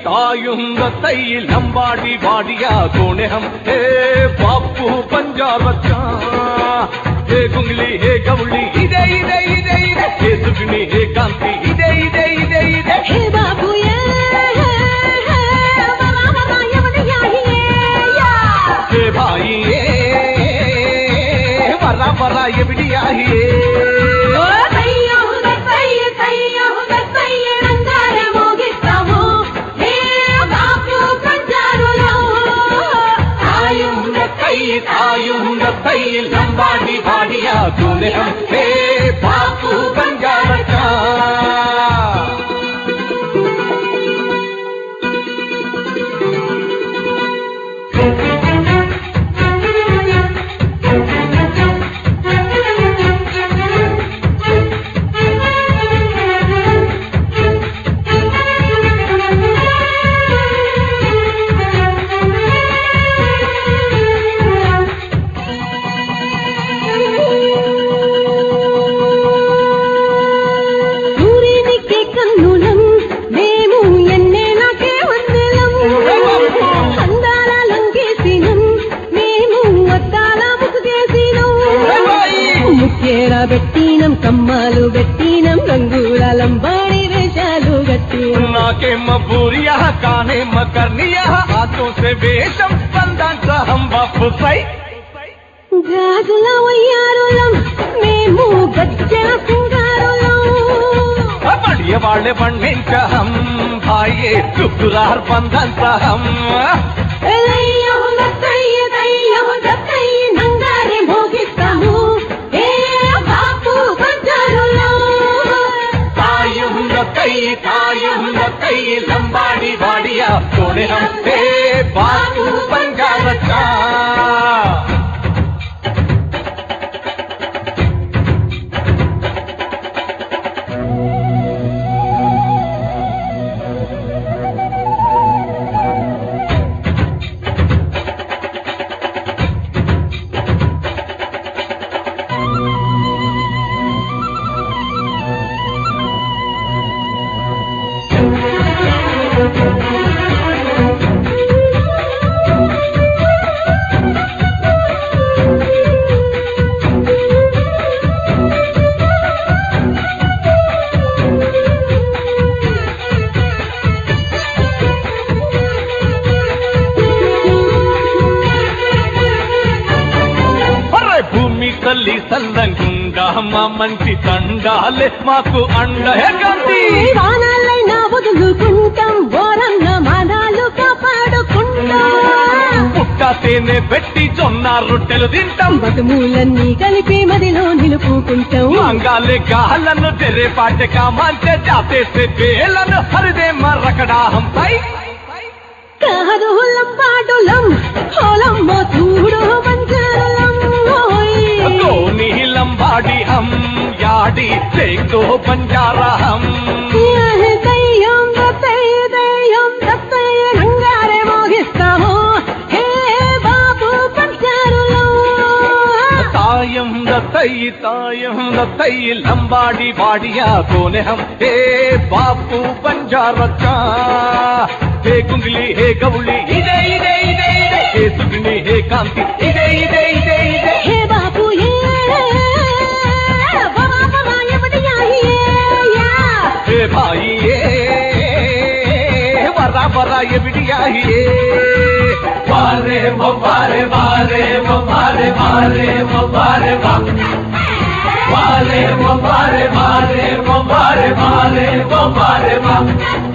तायुंगतई लंबाड़ी बाड़िया कोने हम हे बापू पंजाब हे गुंगली हे गवली इदे इदे इदे इदे हे सुगनी हे कांति इदे इदे इदे इदे हे बाबू ये हे भाई ये वरा वरा ये बिटिया ही लंबाड़ी बाड़िया तूने हम हे बापू पंजाब బెట్టినం కమ్మాలు బెట్టినం రంగుల లంబాడి వేషాలు గట్టి नाके मबूरिया काने मकरनिया हाथों से वेशम बंदांचा हम वापसई గాజుల వయ్యారులం మేము గజ్జల సింగారులం बढ़िया वाले बन्निंचा हम भाई सुकुरार बंदांचा हम నంగారే మోగిస్తాము लंबाड़ी बाड़िया तोड़े हम हे बापू पंजाब తల్లి సల్లంగుండా మా మంచి తండాలే మాకు అండహే గంటి వానాలైనా వదులుకుంటాం ఓరన్న మానాలు కాపాడుకుంటాం పుట్ట తేనె పెట్టి జొన్న రొట్టెలు తింటాం బతుమూలన్నీ కలిపి మదిలో నిలుపుకుంటాం మంగాలే గాలను తెరే పాటకా మాంటే జాతే సే బేలను హరిదే మరకడా హం పై కాదులం పాడులం హోలమ్మ చూడు బంజారులం दोनी लंबाड़ी हम याडी देख दो बंजारा हम దయ్యం దత్తయ్య నంగారే మోగిస్తాము హే బాబు పంచారులో तायम दतई लंबाड़ी बाड़िया कोने हम हे बापू बंजारा हे गुंगली हे गवली इदे इदे इदे इदे हे सुगनी हे कांति इदे इदे इदे इदे हे बाबू ये हे भाई ये वरा वरा ये बिटिया ही बारे वो बारे बारे वो बारे बारे वो बारे बारे वो बारे बारे वो बारे बारे वो बारे